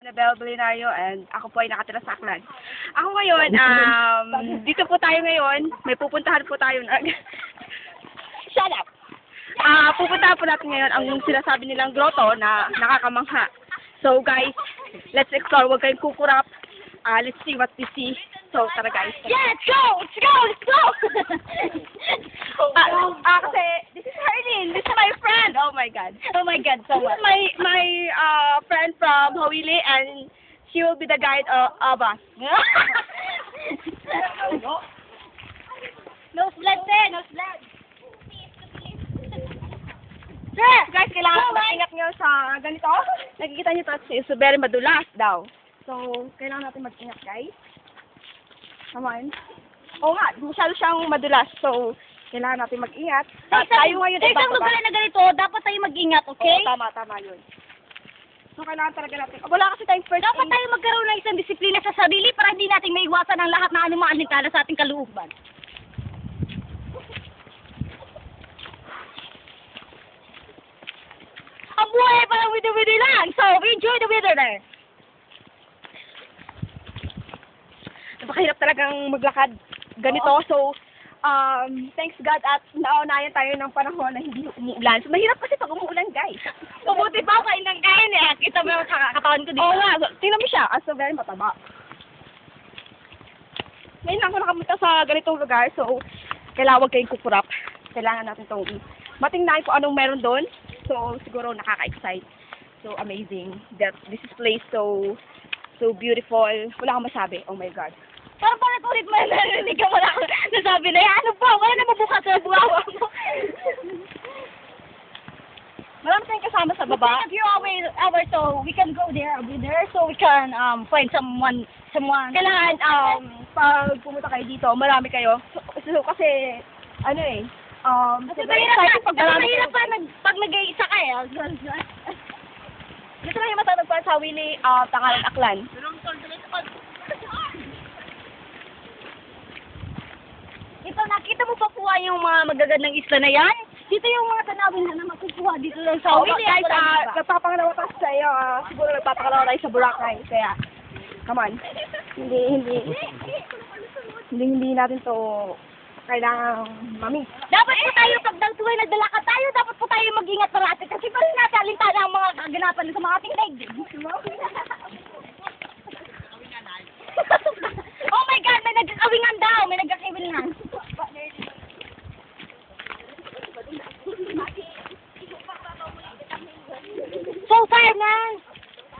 Annabelle Belinario, and ako po ay nakatira sa Aklan. Ako ngayon, dito po tayo ngayon, may pupuntahan po tayo na... Shut up! Pupuntahan po natin ngayon ang sinasabi nilang grotto na nakakamangha. So guys, let's explore, huwag kayong kukurap. Let's see what we see. So tara guys. Yeah, let's go! Let's go! Let's go! Kasi, this is Harleen, this is my friend. Oh my God. Oh my God, so This what? is my friend from Hawili, and she will be the guide of us. No sled there, no sled. Guys, kailangan mag-ingat nyo sa ganito. Nakikita nyo ito, it's very madulas daw. So, kailangan natin mag-ingat, guys. Come on. Oo nga, masyado siyang madulas. So, kailangan natin mag-ingat. At tayo ngayon ay isang bababa. lugar na ganito, dapat tayo mag-ingat, okay? Oo, tama yun. So, kailangan talaga natin. Wala kasi tayong first Dapat aid. tayo magkaroon ng isang disiplina sa sarili para hindi natin maiwasan ang lahat na anumang anintala sa ating kalooban. Ang buhay ay parang widi-widi lang, so enjoy the weather there. Napakahirap talagang maglakad ganito. So, thanks God at naunayan tayo ng panahon na hindi umuulan. So, mahirap kasi pag umuulan, guys. Mabuti pa ako kain ng kain eh. Kita mo yung kakakatawan ko dito. Oo nga, tingnan mo siya. So, very mataba. Ngayon lang ako nakamunta sa ganitong lugar. So, kailangan huwag kayong kukurap. Kailangan natin itong matingnan kung anong meron doon. So, siguro nakaka-excite. So, amazing. This is place so beautiful. Wala akong masabi. Oh my God. Parang ulit mo narinig ka mo lang nasabi na yan. Ano ba? Wala na mabukas sa buwawa mo. Marami tayong kasama sa baba. If you're our so we can go there, over there, so we can find someone. Kailangan, pag pumunta kayo dito, marami kayo. So kasi, ano eh, Kasi mahirap pa pag nag-iisa ka eh. Dito lang yung matatagpuan sa Hawili, Tangalan, Aklan. Ito, nakita mo pa po yung mga magagandang isla na yan? Dito yung mga tanawin na makukuha dito lang sa So, Hawili. guys, nagpapangalawa tayo sa iyo. Siguro nagpapangalawa tayo sa Boracay. Kaya, come on. Hindi natin to kailangan mami. Dapat po tayo, pag tuwing naglalakad tayo, dapat po tayo mag-ingat parati kasi pag nasalintana ang mga kaganapan sa mga ating daigdig. Oh my God, may nagkakawingan daw, may nagkakawingan. So far, man.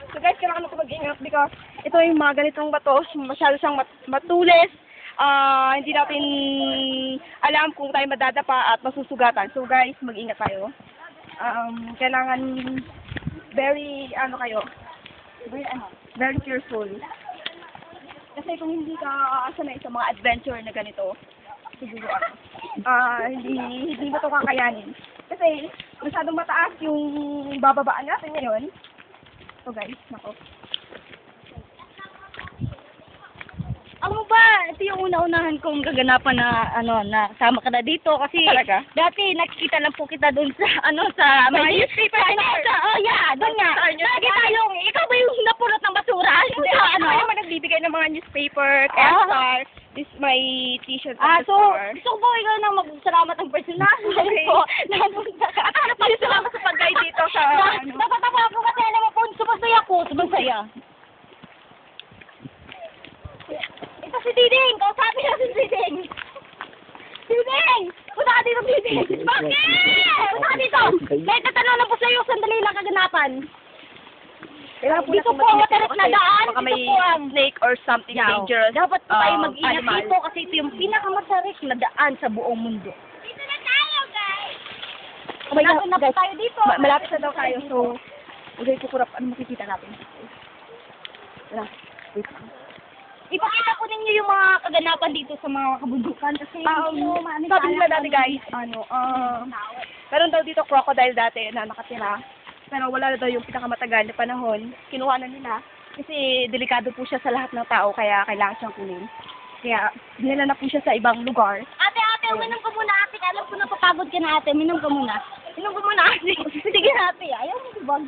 So guys, kailangan natin mag-ingat because ito yung mga ganitong bato, masyado siyang matulis. Hindi natin alam kung tayo madadapa at masusugatan. So guys, mag-ingat tayo. Kailangan very careful. Kasi kung hindi ka sanay sa mga adventure na ganito, siguro hindi mo ito kakayanin. Kasi masyadong mataas yung bababaan natin ngayon. So guys, nako. Ano ba? Ito yung una-unahan kong kaganapan na na sama ka na dito kasi Talaga? dati nakikita lang po kita doon sa may newspaper. Oh yeah, doon nga. Lagi tayong ikaw ba yung napulot ng basura? Hindi Ako naman nagbibigay ng mga newspaper, Star. This is my t-shirt of the So store. gusto ko po ikaw na magsalamat ang personal. Okay. Napunta ka. At ano pa salamat sa pag-guide dito sa Dapat ako kasi alam mo po, sumasaya ko, sumasaya. Ito si Diding! Kausapin na si Diding! Diding! Punta ka dito, Diding! Bakit? Punta ka dito! May tatanong po sa'yo, sandali lang kaganapan. Kailangan Dito po ang matarik na daan. Baka Dito may po ang... snake or something dangerous. Dapat po tayo mag-ingat animal. dito kasi ito yung pinakamatarik na daan sa buong mundo. Dito na tayo, guys! Oh my God, Malapit na po guys. tayo dito. Malapit na daw tayo, so okay, kukurap. Ano makikita natin? Tara, wait. Ipakita ko ninyo yung mga kaganapan dito sa mga kabundukan kasi Sabi nila dati guys, meron daw dito crocodile dati na nakatira. Pero wala na daw yung pinakamatagal na panahon. Kinuha na nila kasi delikado po siya sa lahat ng tao kaya kailangan siyang kunin. Kaya dinala na po siya sa ibang lugar. Ate, uminom ka muna ate. Alam ko na papagod ka na ate. Uminom ka muna. Uminom ka muna ate. Sige na ate. Ayaw mo bag.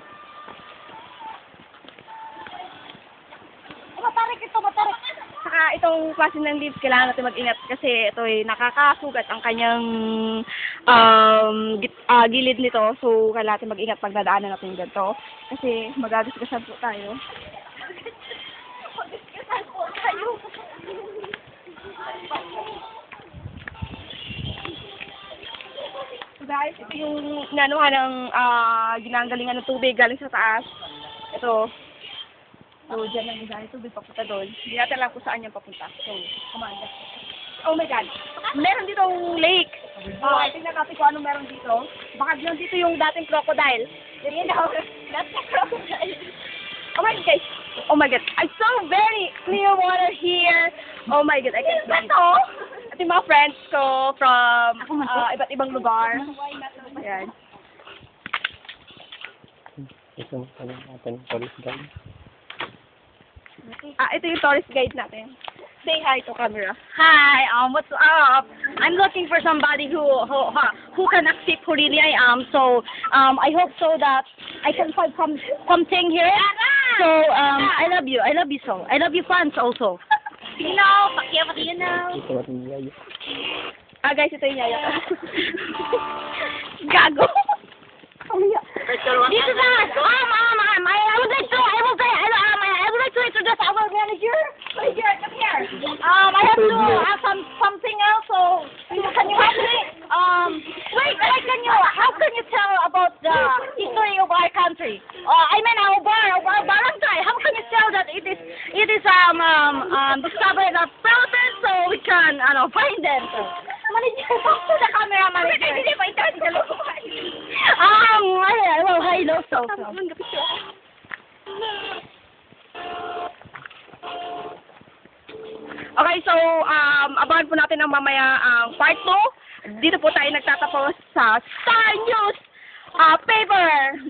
itong klase ng leaves, kailangan natin mag-ingat kasi ito ay nakakasugat ang kanyang gilid nito. So, kailangan natin mag-ingat pag nadaanan natin ganito. Kasi magagasgasan po tayo. Magagasgasan po tayo. So guys, ito yung nanuhan ng ginanggalingan ng tubig galing sa taas. Ito. So, dyan lang yung tubig papunta doon. Hindi natin alam kung saan yan papunta. So, come on. Oh my God. Meron ditong lake. Tingnan natin kung ano meron dito. Baka dito yung dating crocodile. You know, that's the crocodile. Oh my God, guys. Oh my God. I saw very clear water here. Oh my God. I can see. Ito yung mga friends ko from iba't ibang lugar. Ayan. Ito natin tourist guide. Ito yung tourist guide natin. Say hi to camera. Hi, what's up? I'm looking for somebody who can accept who really I am. So, I hope so that I can find something here. So, I love you. I love you so. I love you fans also. You know, pati you know. Ito natin nilayo. Guys, ito yung yaya. Gago. This is I would like to introduce our manager. Manager, come here. I have to have something else. So, can you help me? Wait, how can you tell about the history of our country? I mean our barangay. How can you tell that it is discovered of fountain so we can find them? Manager, talk to the camera, manager. Hindi pa ito si Kalukuhan. Well, hello, so. Okay, so, abangan po natin ang mamaya ang part 2. Dito po tayo nagtatapos sa Star News paper.